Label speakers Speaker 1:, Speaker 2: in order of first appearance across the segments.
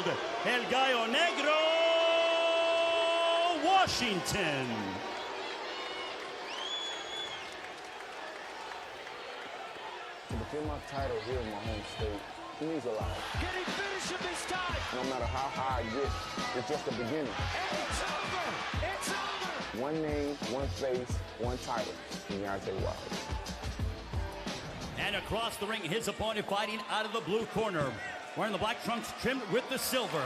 Speaker 1: gold, El Gallo Negro, Washington.
Speaker 2: To defend my title here in my home state, it means a lot.
Speaker 3: Can he finish him this time?
Speaker 2: No matter how high I get, it's just the beginning.
Speaker 3: And it's over! It's over!
Speaker 2: One name, one face, one title. Deontay Wilder.
Speaker 1: And across the ring, his opponent fighting out of the blue corner, wearing the black trunks trimmed with the silver.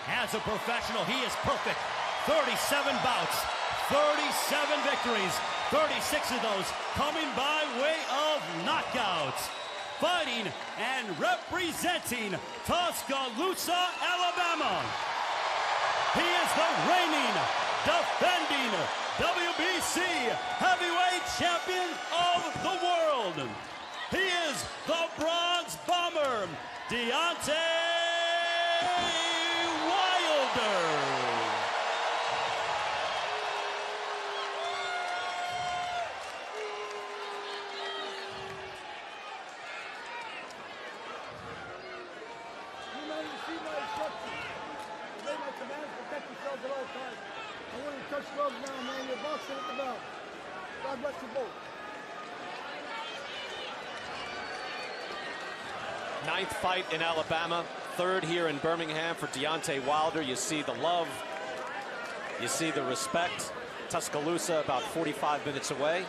Speaker 1: As a professional, he is perfect. 37 bouts, 37 victories, 36 of those coming by way of knockouts. Fighting and representing Tuscaloosa, Alabama. He is the reigning, defending WBC heavyweight champion of the world. He is the Bronze Bomber, Deontay Wilder.
Speaker 4: See my instructions. Obey my commands, protect yourselves at all times. I want you to touch gloves now, man. You're boxing at the bell. God bless you both.
Speaker 5: Ninth fight in Alabama, third here in Birmingham for Deontay Wilder. You see the love, you see the respect. Tuscaloosa about 45 minutes away.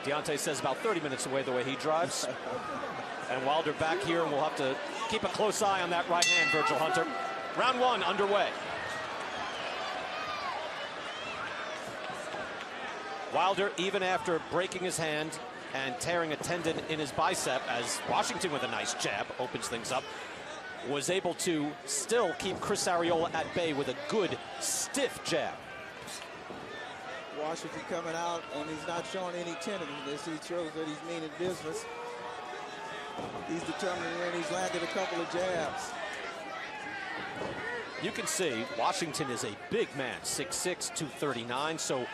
Speaker 5: Deontay says about 30 minutes away the way he drives. And Wilder back here, and we'll have to keep a close eye on that right hand, Virgil Hunter. Round one underway. Wilder, even after breaking his hand and tearing a tendon in his bicep, as Washington with a nice jab opens things up, was able to still keep Chris Arreola at bay with a good, stiff jab.
Speaker 6: Washington coming out, and he's not showing any tenderness. He shows that he's meaning business. He's determined to win. He's landed a couple of jabs.
Speaker 5: You can see Washington is a big man, 6'6", 239, so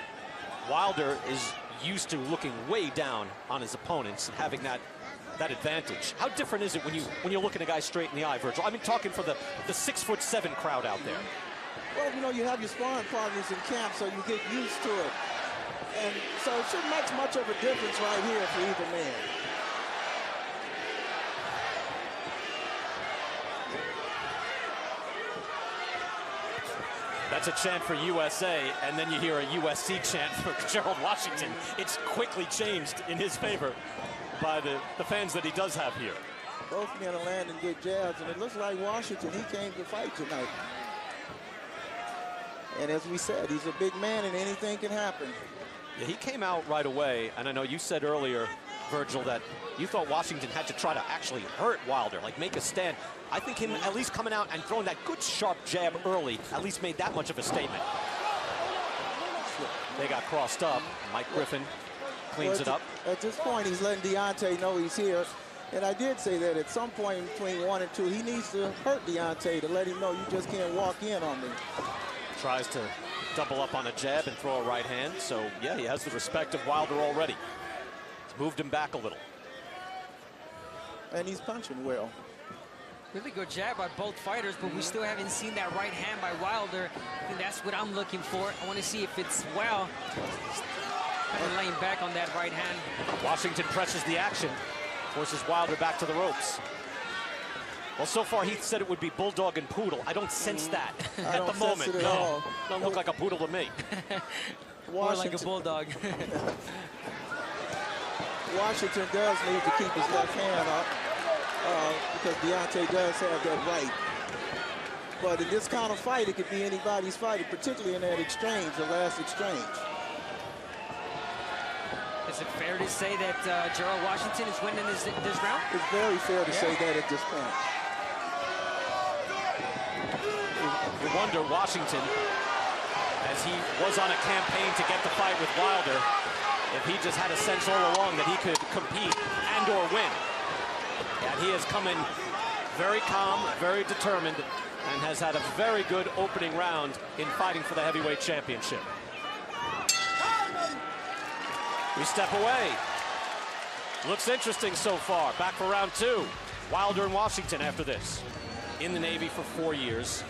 Speaker 5: Wilder is used to looking way down on his opponents and having that advantage. How different is it when you're looking a guy straight in the eye, Virgil? I've been talking for the 6'7" crowd out there.
Speaker 6: Well, you know, you have your sparring partners in camp, so you get used to it. And so it shouldn't make much of a difference right here for either man.
Speaker 5: That's a chant for USA, and then you hear a USC chant for Gerald Washington. It's quickly changed in his favor by the fans that he does have here.
Speaker 6: Both men are landing good jabs, and it looks like Washington, he came to fight tonight. And as we said, he's a big man, and anything can happen.
Speaker 5: Yeah, he came out right away, and I know you said earlier, Virgil, that you thought Washington had to try to actually hurt Wilder, like make a stand. I think him at least coming out and throwing that good sharp jab early at least made that much of a statement. They got crossed up. Mike Griffin cleans it up.
Speaker 6: At this point, he's letting Deontay know he's here. And I did say that at some point between 1 and 2, he needs to hurt Deontay to let him know you just can't walk in on me.
Speaker 5: Tries to double up on a jab and throw a right hand. So, yeah, he has the respect of Wilder already. It's moved him back a little.
Speaker 6: And he's punching well.
Speaker 7: Really good jab by both fighters, but we still haven't seen that right hand by Wilder. I think that's what I'm looking for. I want to see if it's well. Kind of laying back on that right hand.
Speaker 5: Washington presses the action, forces Wilder back to the ropes. Well, so far he said it would be bulldog and poodle. I don't sense that at the moment. No, don't look like a poodle to me.
Speaker 7: More like a bulldog.
Speaker 6: Washington does need to keep his left hand up because Deontay does have that right. But in this kind of fight, it could be anybody's fight, particularly in that exchange, the last exchange.
Speaker 7: Is it fair to say that Gerald Washington is winning this round?
Speaker 6: It's very fair to say that at this point.
Speaker 5: You wonder, Washington, as he was on a campaign to get the fight with Wilder, if he just had a sense all along that he could compete and or win. And he has come in very calm, very determined, and has had a very good opening round in fighting for the heavyweight championship. We step away. Looks interesting so far. Back for round two. Wilder and Washington after this. In the Navy for 4 years.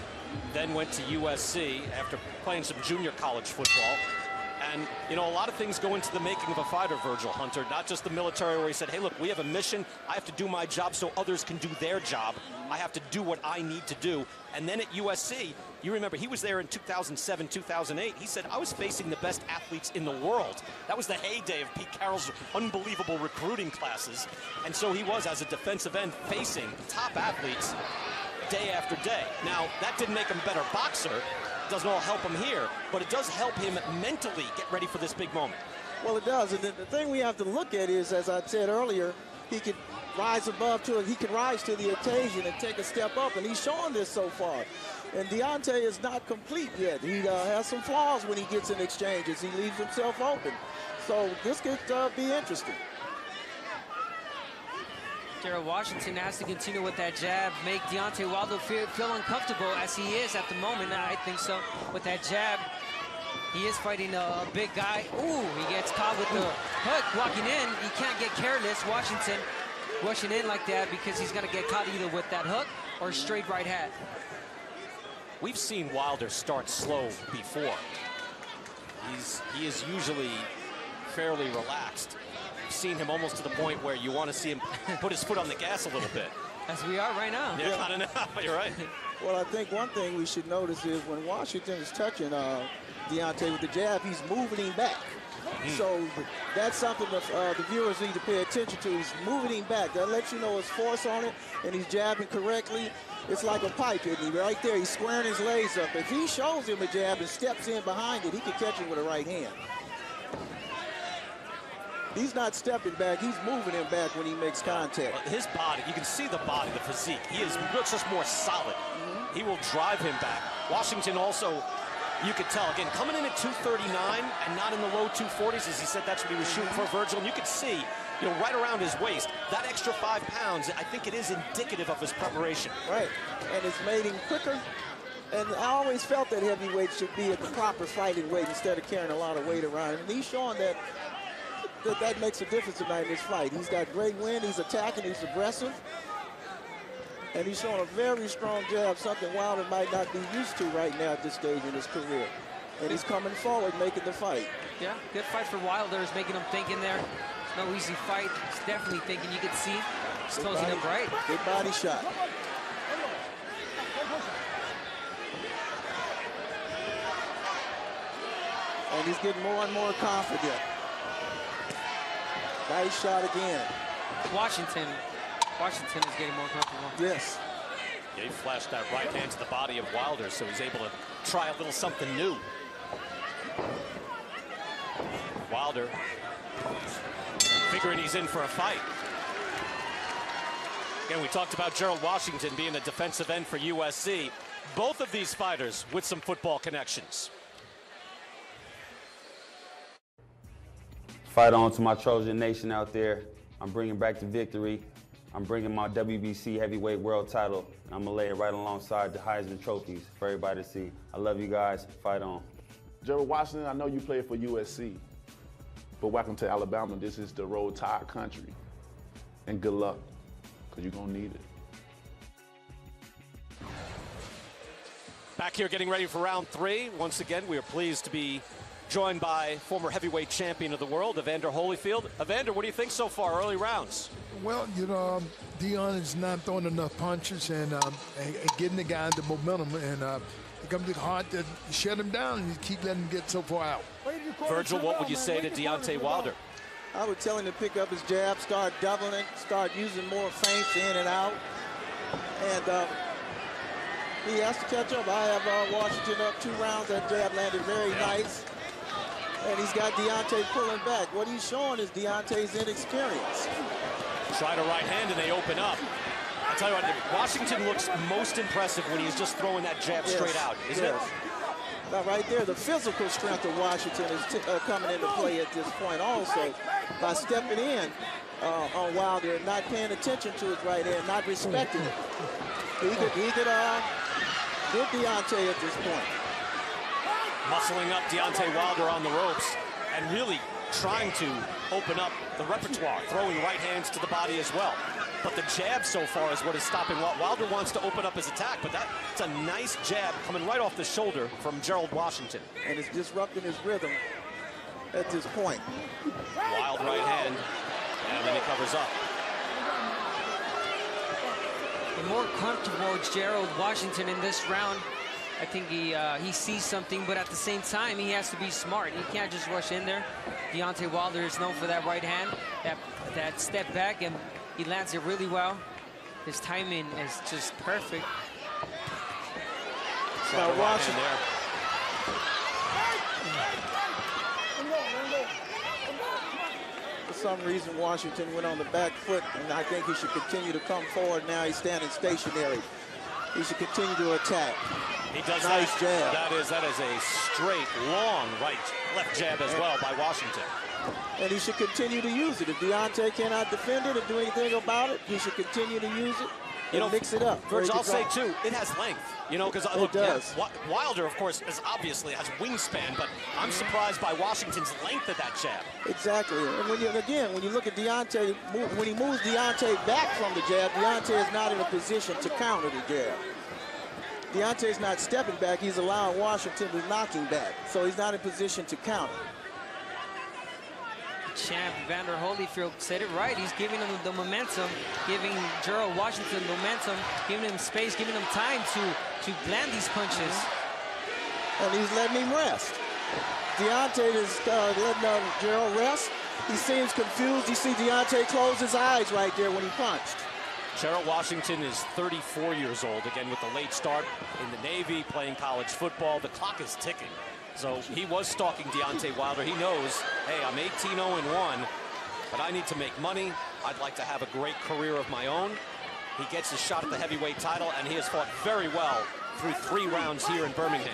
Speaker 5: then went to USC after playing some junior college football. And, you know, a lot of things go into the making of a fighter, Virgil Hunter, not just the military where he said, hey, look, we have a mission. I have to do my job so others can do their job. I have to do what I need to do. And then at USC, you remember, he was there in 2007, 2008. He said, I was facing the best athletes in the world. That was the heyday of Pete Carroll's unbelievable recruiting classes. And so he was, as a defensive end, facing top athletes day after day. Now, that didn't make him a better boxer. Doesn't all help him here, but it does help him mentally get ready for this big moment.
Speaker 6: Well, it does, and the thing we have to look at is, as I said earlier, he could rise above to it. He can rise to the occasion and take a step up, and he's showing this so far. And Deontay is not complete yet. He has some flaws when he gets in exchanges. He leaves himself open. So this could be interesting.
Speaker 7: Gerald Washington has to continue with that jab, make Deontay Wilder feel uncomfortable as he is at the moment. I think so. With that jab, he is fighting a big guy. Ooh, he gets caught with the hook walking in. He can't get careless. Washington rushing in like that because he's going to get caught either with that hook or straight right hand.
Speaker 5: We've seen Wilder start slow before. He is usually fairly relaxed. We've seen him almost to the point where you want to see him put his foot on the gas a little bit.
Speaker 7: As we are right now.
Speaker 5: Yeah, kind of now. You're right.
Speaker 6: Well, I think one thing we should notice is when Washington is touching Deontay with the jab, he's moving him back. So that's something the viewers need to pay attention to. He's moving him back. That lets you know his force on it, and he's jabbing correctly. It's like a pipe, isn't he? Right there, he's squaring his legs up. If he shows him a jab and steps in behind it, he can catch him with a right hand. He's not stepping back. He's moving him back when he makes contact.
Speaker 5: His body, you can see the body, the physique. He looks just more solid. He will drive him back. Washington also, you could tell, again, coming in at 239 and not in the low 240s, as he said that's what he was shooting for, Virgil. And you could see, you know, right around his waist, that extra 5 pounds, I think it is indicative of his preparation.
Speaker 6: Right, and it's made him quicker. And I always felt that heavyweight should be at the proper fighting weight instead of carrying a lot of weight around. And he's showing that that makes a difference tonight in this fight. He's got great wind, he's attacking, he's aggressive. And he's showing a very strong jab, something Wilder might not be used to right now at this stage in his career. And he's coming forward, making the fight.
Speaker 7: Yeah, good fight for Wilder. Is making him think in there. It's no easy fight. He's definitely thinking. You can see he's closing up right.
Speaker 6: Good body shot. And he's getting more and more confident. Nice shot again.
Speaker 7: Washington is getting more comfortable.
Speaker 6: Yes.
Speaker 5: Yeah, he flashed that right hand to the body of Wilder, so he's able to try a little something new. Wilder figuring he's in for a fight. Again, we talked about Gerald Washington being a defensive end for USC. Both of these fighters with some football connections.
Speaker 2: Fight on to my Trojan Nation out there. I'm bringing back the victory. I'm bringing my WBC heavyweight world title. I'm going to lay it right alongside the Heisman trophies for everybody to see. I love you guys. Fight on.
Speaker 8: Gerald Washington, I know you played for USC, but welcome to Alabama. This is the Roll Tide country. And good luck, because you're going to need it.
Speaker 5: Back here getting ready for round 3. Once again, we are pleased to be joined by former heavyweight champion of the world, Evander Holyfield. Evander, what do you think so far, early rounds?
Speaker 4: Well, you know, Dion is not throwing enough punches and getting the guy the momentum, and it comes hard to shut him down and you keep letting him get so far out.
Speaker 5: Virgil, what would you say to Deontay Wilder?
Speaker 6: I would tell him to pick up his jab, start doubling it, start using more feints in and out. And he has to catch up. I have Washington up 2 rounds. That jab landed very nice. And he's got Deontay pulling back. What he's showing is Deontay's inexperience.
Speaker 5: Try to right hand and they open up. I'll tell you what, Washington looks most impressive when he's just throwing that jab straight out, isn't it?
Speaker 6: Now right there, the physical strength of Washington is coming into play at this point also by stepping in on Wilder and not paying attention to his right hand, not respecting it. He could get Deontay at this point.
Speaker 5: Muscling up Deontay Wilder on the ropes and really trying to open up the repertoire, throwing right hands to the body as well. but the jab so far is what is stopping. Wilder wants to open up his attack, but that's a nice jab coming right off the shoulder from Gerald Washington.
Speaker 6: And it's disrupting his rhythm at this point.
Speaker 5: Wild right hand, and then he covers up.
Speaker 7: The more comfortable Gerald Washington in this round. I think he sees something, but at the same time, he has to be smart. He can't just rush in there. Deontay Wilder is known for that right hand, that step back, and he lands it really well. His timing is just perfect.
Speaker 6: Now Washington
Speaker 5: there.
Speaker 6: For some reason, Washington went on the back foot, and I think he should continue to come forward. Now he's standing stationary. He should continue to attack.
Speaker 5: He does
Speaker 6: nice
Speaker 5: that.
Speaker 6: Jab.
Speaker 5: That is a straight, long left jab as well by Washington.
Speaker 6: And he should continue to use it. If Deontay cannot defend it or do anything about it, he should continue to use it and mix it up.
Speaker 5: Virgil, I'll say too, it has length. You know, because look,
Speaker 6: does.
Speaker 5: Wilder, of course, obviously has wingspan, but I'm surprised by Washington's length of that jab.
Speaker 6: Exactly. And when you look at Deontay, when he moves Deontay back from the jab, Deontay is not in a position to counter the jab. Deontay's not stepping back, he's allowing Washington to knock him back. So he's not in position to counter.
Speaker 7: Champ Evander Holyfield said it right. He's giving him the momentum, giving Gerald Washington momentum, giving him space, giving him time to land these punches.
Speaker 6: And he's letting him rest. Deontay is letting Gerald rest. He seems confused. You see Deontay close his eyes right there when he punched.
Speaker 5: Gerald Washington is 34 years old, again with the late start in the Navy, playing college football. The clock is ticking. So he was stalking Deontay Wilder. He knows, hey, I'm 18-0-1, but I need to make money. I'd like to have a great career of my own. He gets his shot at the heavyweight title, and he has fought very well through 3 rounds here in Birmingham.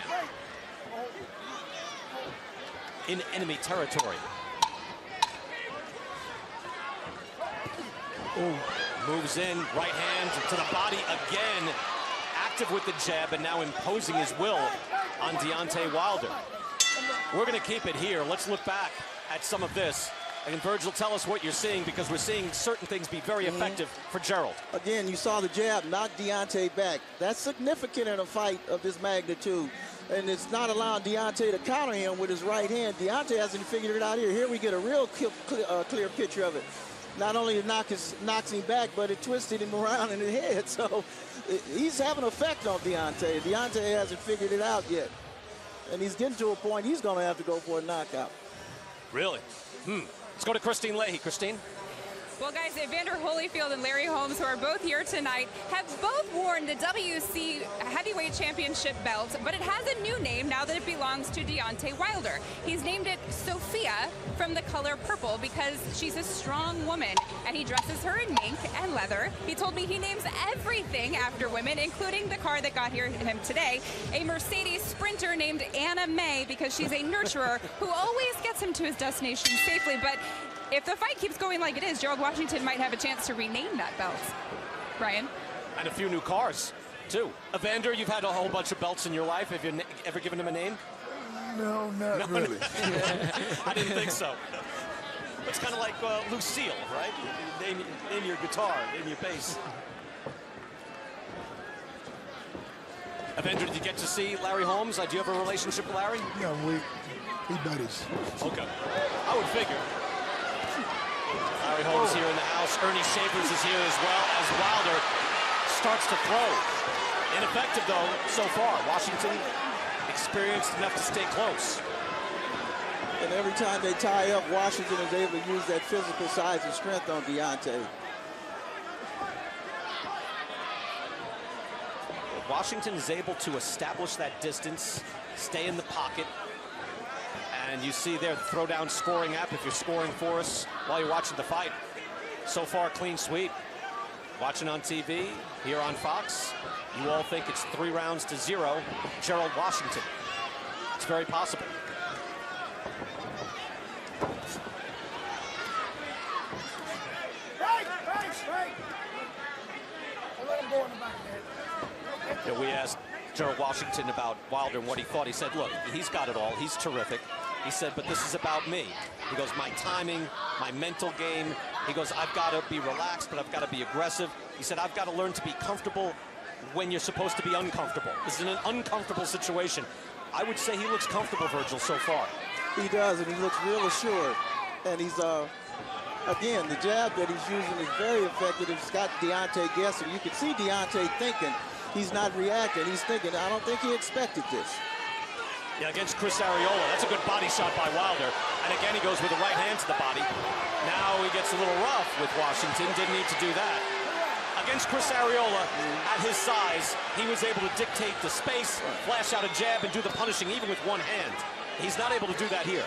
Speaker 5: In enemy territory. Ooh. Moves in, right hand to the body again. Active with the jab and now imposing his will on Deontay Wilder. We're going to keep it here. Let's look back at some of this. And Virgil, tell us what you're seeing, because we're seeing certain things be very effective for Gerald.
Speaker 6: Again, you saw the jab knock Deontay back. That's significant in a fight of this magnitude. And it's not allowing Deontay to counter him with his right hand. Deontay hasn't figured it out here. Here we get a real clear picture of it. Not only it knocks him back, but it twisted him around in the head. So he's having an effect on Deontay. Deontay hasn't figured it out yet. And he's getting to a point he's going to have to go for a knockout.
Speaker 5: Really? Let's go to Christine Leahy. Christine?
Speaker 9: Well, guys, Evander Holyfield and Larry Holmes, who are both here tonight, have both worn the WC Heavyweight Championship belt, but it has a new name now that it belongs to Deontay Wilder. He's named it Sophia from the color purple because she's a strong woman, and he dresses her in mink and leather. He told me he names everything after women, including the car that got him today, a Mercedes Sprinter named Anna May, because she's a nurturer who always gets him to his destination safely. But if the fight keeps going like it is, Gerald Washington might have a chance to rename that belt. Brian?
Speaker 5: And a few new cars, too. Evander, you've had a whole bunch of belts in your life. Have you ever given him a name?
Speaker 4: No, not really.
Speaker 5: I didn't think so. It's kind of like Lucille, right? Name your guitar, name your bass. Evander, did you get to see Larry Holmes? Do you have a relationship with Larry?
Speaker 4: Yeah, we buddies.
Speaker 5: Okay. I would figure. Larry Holmes here in the house. Ernie Shavers is here as well as Wilder starts to throw. Ineffective, though, so far. Washington experienced enough to stay close.
Speaker 6: And every time they tie up, Washington is able to use that physical size and strength on Deontay.
Speaker 5: Washington is able to establish that distance, stay in the pocket. And you see there the Throwdown scoring app if you're scoring for us while you're watching the fight. So far, clean sweep. Watching on TV, here on Fox, you all think it's 3-0 Gerald Washington. It's very possible. We asked Gerald Washington about Wilder and what he thought. He said, look, he's got it all. He's terrific. He said, but this is about me. He goes, my timing, my mental game. He goes, I've got to be relaxed, but I've got to be aggressive. He said, I've got to learn to be comfortable when you're supposed to be uncomfortable. This is an uncomfortable situation. I would say he looks comfortable, Virgil, so far.
Speaker 6: He does, and he looks real assured. And he's, again, the jab that he's using is very effective. It's got Deontay guessing. You can see Deontay thinking. He's not reacting. He's thinking, I don't think he expected this.
Speaker 5: Yeah, against Chris Arreola. That's a good body shot by Wilder. And again, he goes with the right hand to the body. Now he gets a little rough with Washington. Didn't need to do that. Against Chris Arreola, at his size, he was able to dictate the space, flash out a jab, and do the punishing even with one hand. He's not able to do that here.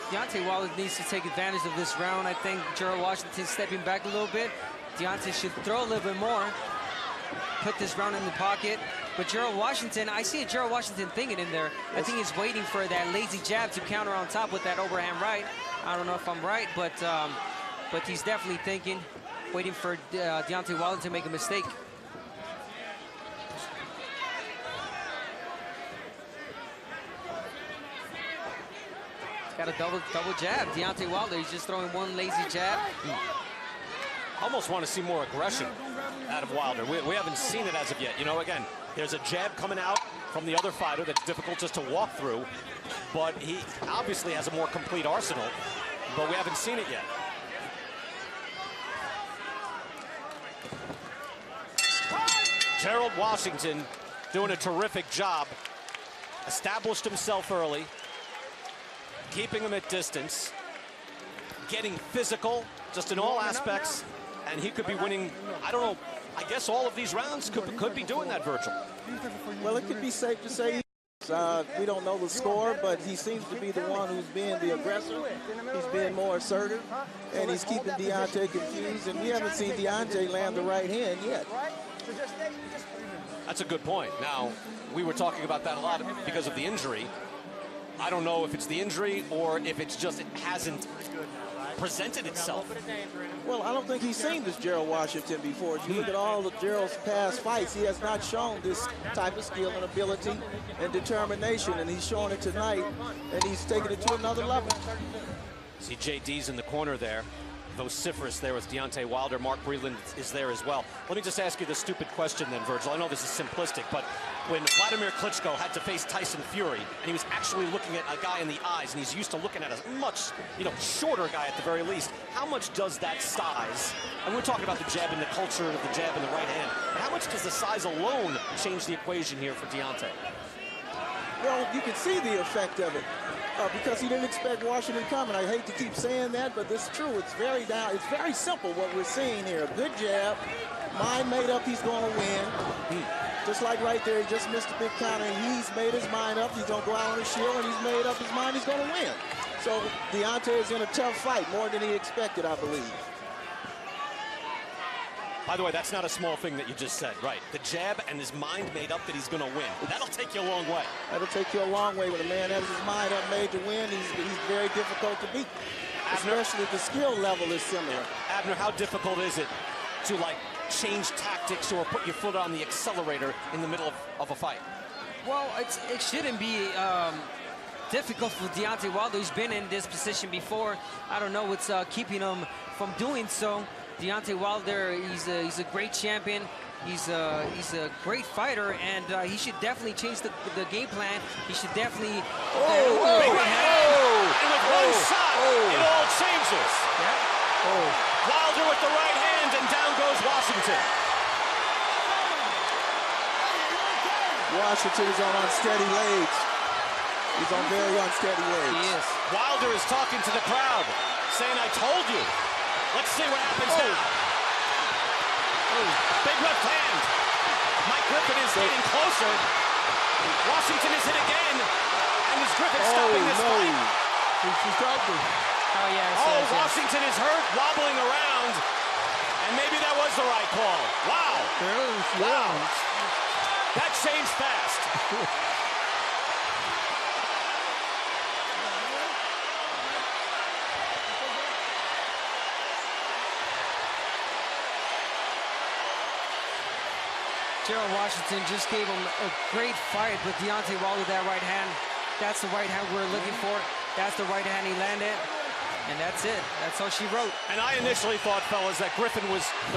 Speaker 7: Deontay Wilder needs to take advantage of this round. I think Gerald Washington stepping back a little bit. Deontay should throw a little bit more, put this round in the pocket. But Gerald Washington, I see a Gerald Washington thinking in there. I think he's waiting for that lazy jab to counter on top with that overhand right. I don't know if I'm right, but he's definitely thinking, waiting for Deontay Wilder to make a mistake. Got a double jab. Deontay Wilder, he's just throwing one lazy jab.
Speaker 5: I almost want to see more aggression out of Wilder. We haven't seen it as of yet. You know, again, there's a jab coming out from the other fighter that's difficult just to walk through, but he obviously has a more complete arsenal, but we haven't seen it yet. Gerald Washington doing a terrific job. Established himself early, keeping him at distance, getting physical, just in all aspects, and he could be winning, I don't know, I guess all of these rounds could be doing that, Virgil.
Speaker 6: Well, it could be safe to say we don't know the score, but he seems to be the one who's being the aggressor. He's being more assertive, and he's keeping Deontay confused, and we haven't seen Deontay land the right hand yet.
Speaker 5: That's a good point. Now, we were talking about that a lot because of the injury. I don't know if it's the injury or if it's just it hasn't presented itself.
Speaker 6: Well, I don't think he's seen this Gerald Washington before. If you look at all of Gerald's past fights, he has not shown this type of skill and ability and determination, and he's showing it tonight, and he's taking it to another level.
Speaker 5: See JD's in the corner there, vociferous there with Deontay Wilder. Mark Breland is there as well. Let me just ask you the stupid question then, Virgil. I know this is simplistic, but when Vladimir Klitschko had to face Tyson Fury, and he was actually looking at a guy in the eyes, and he's used to looking at a much, shorter guy at the very least, how much does that size, and we're talking about the jab and the culture of the jab in the right hand, but how much does the size alone change the equation here for Deontay?
Speaker 6: Well, you can see the effect of it. Because he didn't expect Washington coming. I hate to keep saying that, but it's true. It's very simple what we're seeing here. A good jab, mind made up, he's going to win. Just like right there, he just missed a big counter. He's made his mind up. He's going to go out on the shield, and he's made up his mind. He's going to win. So Deontay is in a tough fight, more than he expected, I believe.
Speaker 5: By the way, that's not a small thing that you just said, right? The jab and his mind made up that he's going to win. That'll take you a long way.
Speaker 6: That'll take you a long way. When a man has his mind up made to win, he's very difficult to beat. Abner, especially if the skill level is similar.
Speaker 5: Abner, how difficult is it to, change tactics or put your foot on the accelerator in the middle of a fight?
Speaker 7: Well, it shouldn't be difficult for Deontay Wilder. He's been in this position before. I don't know what's keeping him from doing so. Deontay Wilder, he's a great champion. He's a great fighter, and he should definitely change the game plan. He should definitely.
Speaker 5: And with one shot, it all changes. Yeah. Wilder with the right hand, and down goes Washington.
Speaker 6: Washington is on unsteady legs. He's on very unsteady legs.
Speaker 7: He is.
Speaker 5: Wilder is talking to the crowd, saying, "I told you." Let's see what happens now. Big left hand. Mike Griffin is getting closer. Washington is hit again. And is Griffin stopping this fight?
Speaker 4: He's stopping.
Speaker 7: Oh, yeah.
Speaker 5: Washington is hurt, wobbling around. And maybe that was the right call. Wow. Wow. That changed fast.
Speaker 7: Gerald Washington just gave him a great fight, but Deontay Wilder with that right hand. That's the right hand we're looking for. That's the right hand he landed. And that's it. That's all she wrote.
Speaker 5: And I initially thought, fellas, that the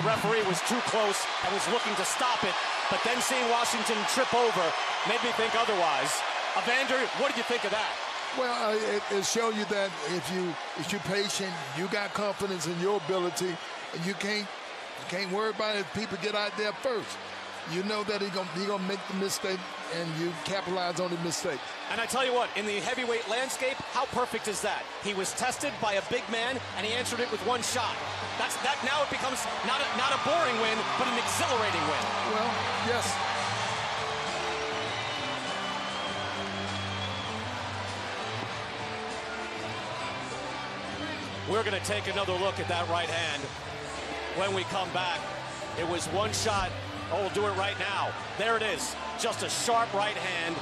Speaker 5: referee was too close and was looking to stop it. But then seeing Washington trip over made me think otherwise. Evander, what did you think of that?
Speaker 4: Well, it shows you that if you're patient, you got confidence in your ability, and you can't worry about it if people get out there first. You know that he's gonna make the mistake, and you capitalize on the mistake.
Speaker 5: And I tell you what, in the heavyweight landscape, how perfect is that? He was tested by a big man, and he answered it with one shot. That now it becomes not a boring win, but an exhilarating win.
Speaker 4: Well, yes.
Speaker 5: We're going to take another look at that right hand when we come back. It was one shot. Oh, we'll do it right now. There it is. Just a sharp right hand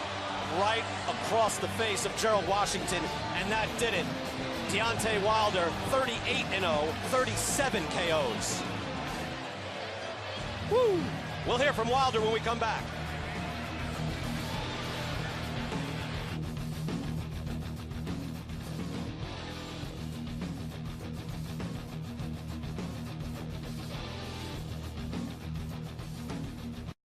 Speaker 5: right across the face of Gerald Washington, and that did it. Deontay Wilder, 38-0, 37 KOs. Woo! We'll hear from Wilder when we come back.